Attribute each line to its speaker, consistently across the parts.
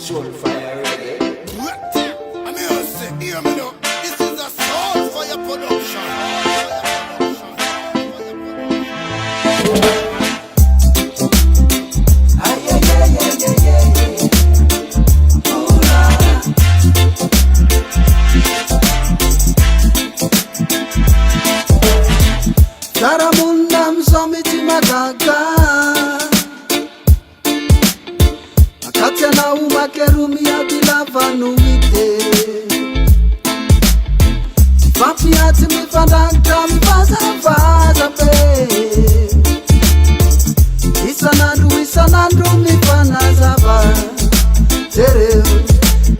Speaker 1: Soulfire reggae.
Speaker 2: I'm here to say, hear me now. This is a Soulfire production.
Speaker 3: Taramunda msomiti magaga Akatia na umakerumia bila vanuite Papi ati mifadaka mfaza pe Isanandu mifana zaba Tere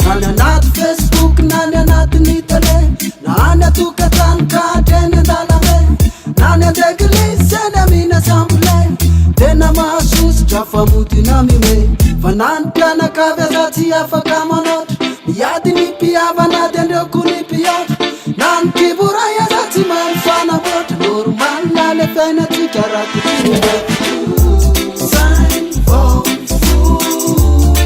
Speaker 3: Nane nat Facebook nane nat nitele Nane tukatanka tene dalame Nane degli sene mina samble Tena masus jafa muti na mime Vananta na kavezati ya fakamanot Miyadi ni pia vanadende kuni piyot Nan kibura ya zati manfana bot Normal nane fena tikara kuchimbe Sign for food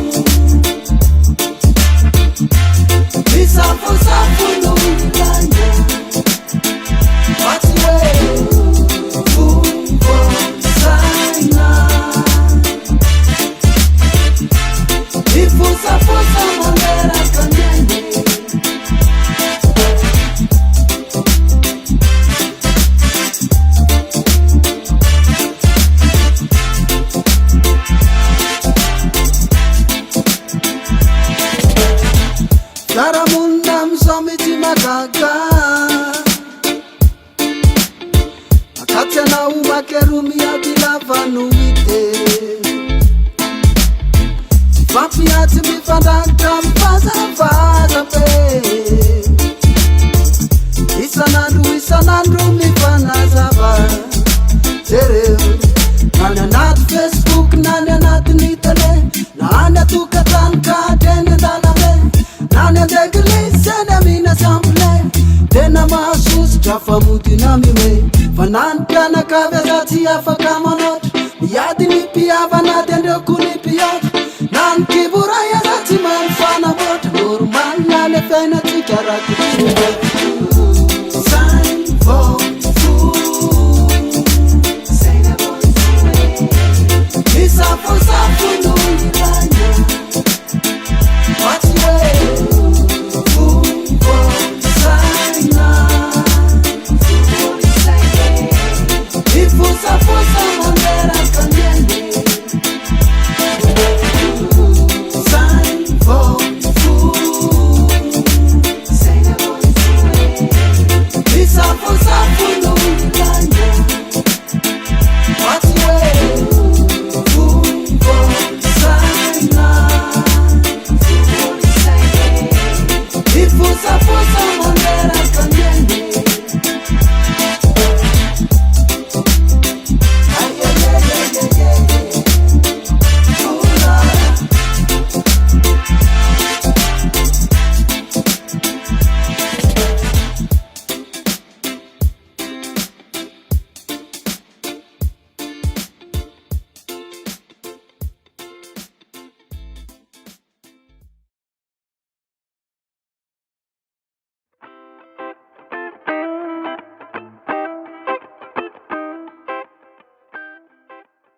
Speaker 3: Safu nunganya What's the way? Fusa mandera kanyeni Taramunda msomiti magaga Akatia na umakerumia bila vanuite Papi ati mifadaka mfaza pe Isanandu mifana zaba Tere Nane nat Facebook nane nat nitele Nane tukatanka tene dalame Nane degli sene mina samble Tena masus jafa muti na mime Vananta na kavezati ya fakamanot Miyadi ni pia vanadende kuni piyot Nan kibura ya